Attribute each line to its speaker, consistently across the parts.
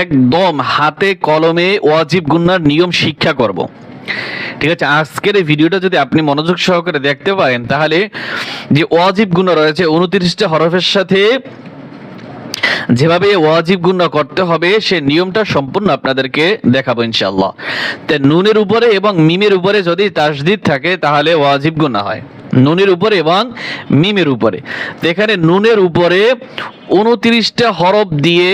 Speaker 1: একদম হাতে কলমে ওয়াজিব গুন্নার নিয়ম শিক্ষা করব। ঠিক আছে, আজকের এই ভিডিওটা যদি আপনি মনোযোগ সহকারে দেখতে পারেন তাহলে যে ওয়াজিব গুন্না রয়েছে 29টা হরফের সাথে যেভাবে ওয়াজিব গুন্না করতে হবে সে নিয়মটা সম্পূর্ণ আপনাদেরকে দেখাবো ইনশাআল্লাহ। তাই নুনের উপরে এবং মিমের উপরে যদি তাসদিদ থাকে তাহলে ওয়াজিব গুন্না হয়, নুনের উপরে এবং মিমের উপরে। তো এখানে নুনের উপরে 29টা হরফ দিয়ে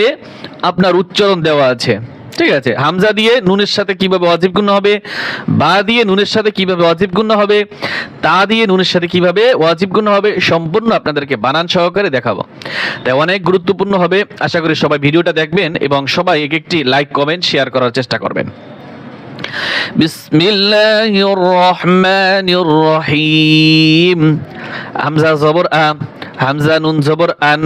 Speaker 1: আপনার উচ্চারণ দেওয়া আছে। ঠিক আছে, হামজা দিয়ে নুনের সাথে কিভাবে ওয়াজিব গুন্না হবে, বা দিয়ে নুনের সাথে কিভাবে ওয়াজিব গুন্না হবে, তা দিয়ে নুনের সাথে কিভাবে ওয়াজিব গুন্না হবে সম্পূর্ণ আপনাদেরকে বানান সহকারে দেখাবো। তাই অনেক গুরুত্বপূর্ণ হবে, আশা করি সবাই ভিডিওটা দেখবেন এবং সবাই একটি লাইক কমেন্ট শেয়ার করার চেষ্টা করবেন। বিসমিল্লাহির রহমানির রহিম। হামজা জবর আ, হামজা নুন জবর আন।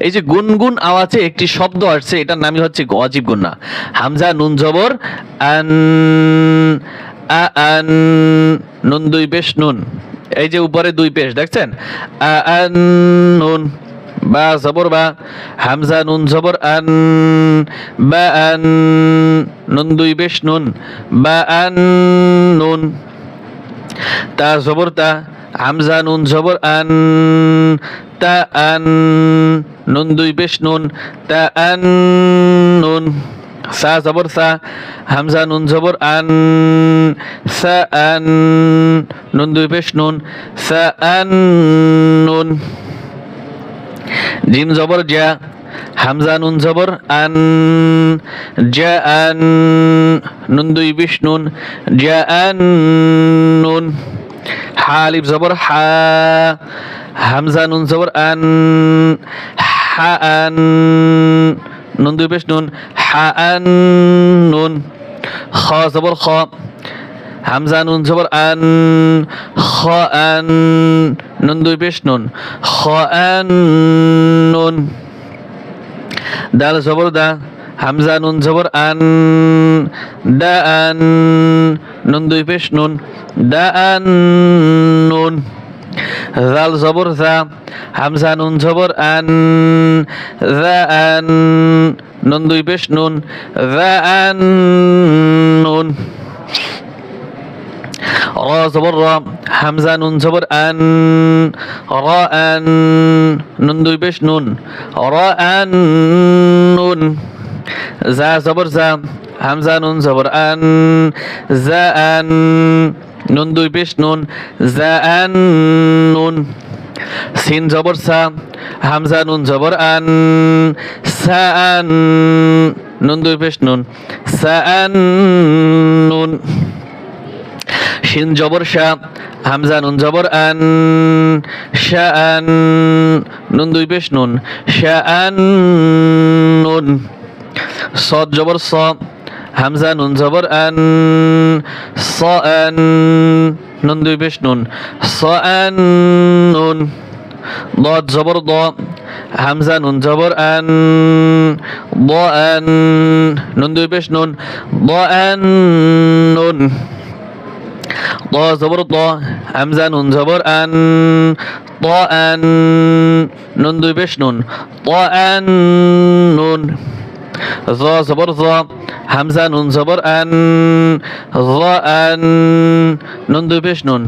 Speaker 1: এই যে গুনগুন আওয়াজে একটি শব্দ আসছে, এটার নামই হচ্ছে ওয়াজিব গুন্না। হামজা নুন জবর আন, আন, নুন দুই পেশ নুন, এই যে উপরে দুই পেশ দেখছেন, আন নুন, বা জবর বা, হামজা নুন জবর আন, বা আন, নুন দুই পেশ নুন, বা আন নুন, তা জবর তা, হামজা নুন জবর আন, তা আন, নুন দুই পেশ নুন, তা আন নুন, সা জবর সা, হামজা নুন জবর আন, সা আন, নুন দুই পেশ নুন, সা আন নুন, জিম জবর জা, হামজা নুন জবর আন, জা আন, নুন দুই পেশ নুন, জা আন নুন, হা আলিফ জবর হা, হামজা নুন জবর আন, হা আন, নুন দুই পেশ নুন, হা আন নুন, খ জবর খ, হামজা নুন জবর আন, খ আন, নুন দুই পেশ নুন, খ আন নুন, দাল জবর দা, হামজা নুন জবর আন, দা আন, নুন দুই পেশ নুন, দা আন নুন, জাল জবর জা, হামজা নুন জবর আন, জা আন, নুন দুই পেশ নুন, জা আন নুন, র জবর র, হামজা নুন জবর আন, র আন, নুন দুই পেশ নুন, র আন নুন, জা জবর জা, হামজা নুন জবর আন, জা আন, নুন দুই পেশ নুন, জা আন নুন, সিন জবর সা, হামজা নুন জবর আন, সা আন, নুন দুই পেশ নুন, সা আন নুন, শিন জবর শা, হামজা নুন জবর আন, শা আন, নুন দুই পেশ নুন, শা আন নুন, সদ জবর স, হামজা নুন জবর আন, স আন, নুন দুই পেশ নুন, স আন নুন, ضاد জবর দ, হামজা নুন জবর আন, দ আন, নুন দুই পেশ নুন, দ আন নুন, ط জবর ত, হামজা নুন জবর আন, ত আন, নুন দুই পেশ নুন, ত আন নুন, জ জবর জ, হামজা নুন জবর আন, জ আন, নুন দুই পেশ নুন,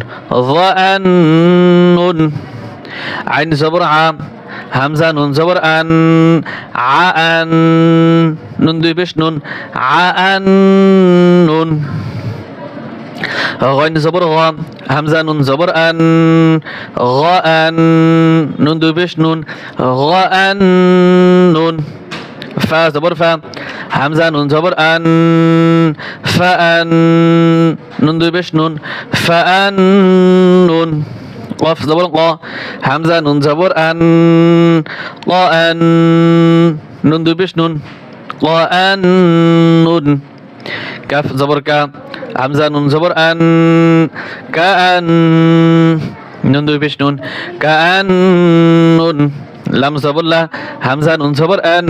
Speaker 1: জ আন নুন, আইন জবর আ, হামজা নুন জবর আন, আ আন, নুন দুই পেশ নুন, আ আন নুন, غين زبر غ، হামজা নুন জবর আন, غ আন, নুন দুই পেশ নুন, غ আন নুন, ফা জবর ফা, হামজা নুন জবর আন, ফা আন, নুন দুই পেশ নুন, ফা আন নুন, কফ জবর ক, হামজা নুন জবর আন, ক আন, নুন দুই পেশ নুন, ক আন নুন, কাফ জবর কা, হামজা নুন জবর আন, কা আন, নুন দুই পেশ নুন, কা আন নুন, লাম জবর লা, হামজা নুন জবর আন,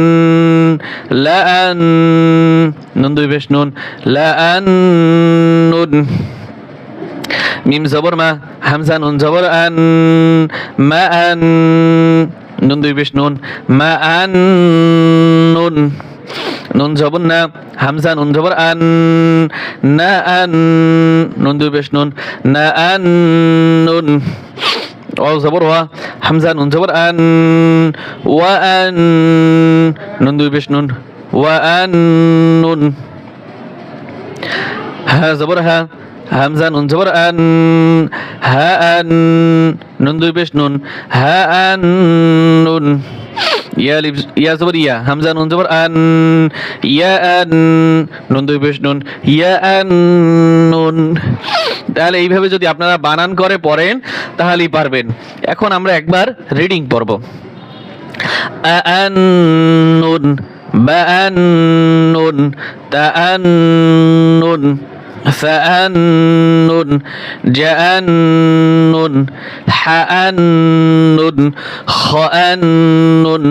Speaker 1: লা আন, নুন দুই পেশ নুন, লা আন নুন, মিম জবর মা, হামজা নুন জবর আন, মা আন, নুন দুই পেশ নুন, মা আন নুন, নুন জবর না, হামজা নুন জবর আন, না আন, নুন দুই পেশ নুন, না আন নুন। ওয়াও জবর ওয়া, হামজা নুন জবর আন, ওয়া আন, নুন দুই পেশ নুন, ওয়া আন নুন। হা জবর হা, হামজা নুন জবর আন, হা আন, নুন দুই পেশ নুন, হা আন নুন। ইয়া লিফ ইয়া জবর ইয়া, হামজা নুন জবর আন, ইয়া আন, নুন দুই পেশ নুন, ইয়া আন নুন। তাহলে এইভাবে যদি আপনারা বানান করে পড়েন তাহলেই পারবেন। এখন আমরা একবার রিডিং পড়ব। আন-নুন, বা-আন-নুন, তা-আন-নুন, ফা-আন-নুন, জা-আন-নুন, হা-আন-নুন, খ-আন-নুন,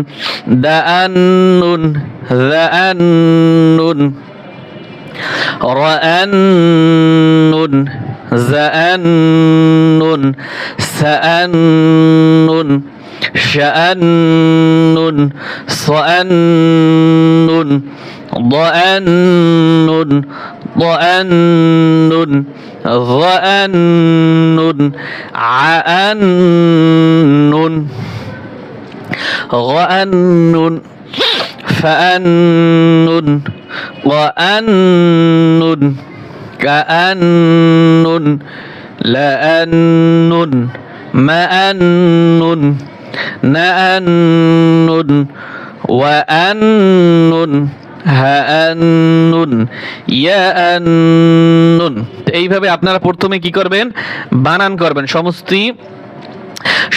Speaker 1: দা-আন-নুন, যা-আন-নুন, রা-আন-নুন, যা-আন-নুন, সা-আন-নুন, شأن صأن ضأن ضأن ظأن عأن غأن فأن وأن كأن لأن مأن نأن وأن هأن يأن। এইভাবে আপনারা প্রথমে কি করবেন, বানান করবেন।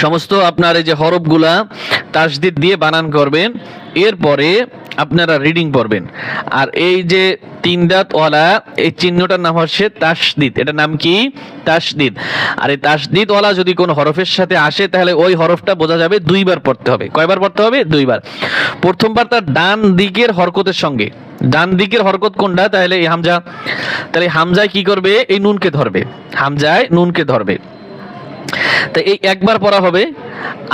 Speaker 1: সমস্ত আপনার এই যে হরফগুলা তাসদিদ দিয়ে বানান করবেন। এরপরে আপনারা রিডিং পড়বেন। আর এই যে তিন দাঁতওয়ালা এই চিহ্নটার নাম হচ্ছে তাসদিদ। এটার নাম কি? তাসদিদ। আর এই তাসদিদওয়ালা যদি কোনো হরফের সাথে আসে তাহলে ওই হরফটা বোঝা যাবে দুইবার পড়তে হবে। কয়বার পড়তে হবে? দুইবার। প্রথমবার তার ডান দিকের হরকতের সঙ্গে, ডান দিকের হরকত কোনটা? তাহলে এই হামজা। তাহলে হামজায় কি করবে? এই নুনকে ধরবে, হামজায় নুনকে ধরবে। তাই এই একবার পড়া হবে।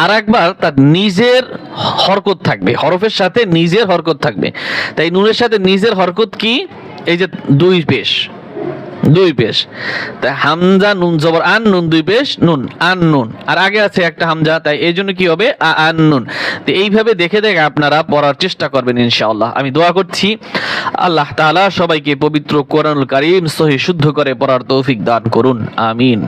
Speaker 1: আর একবার তার নিজের হরকত থাকবে, হরফের সাথে নিজের হরকত থাকবে। তাই নুনের সাথে নিজের হরকত কি? এই যে দুই পেশ, দুই পেশ। তাই হামজা নুন জবর আন, নুন দুই পেশ নুন, আন নুন। আর আগে আছে একটা হামজা, তাই এই জন্য কি হবে? আন নুন। তো এইভাবে দেখে দেখে আপনারা পড়ার চেষ্টা করবেন ইনশাআল্লাহ। আমি দোয়া করছি আল্লাহ তাআলা সবাইকে পবিত্র কোরআনুল কারীম সহিহ শুদ্ধ করে পড়ার তৌফিক দান করুন। আমিন।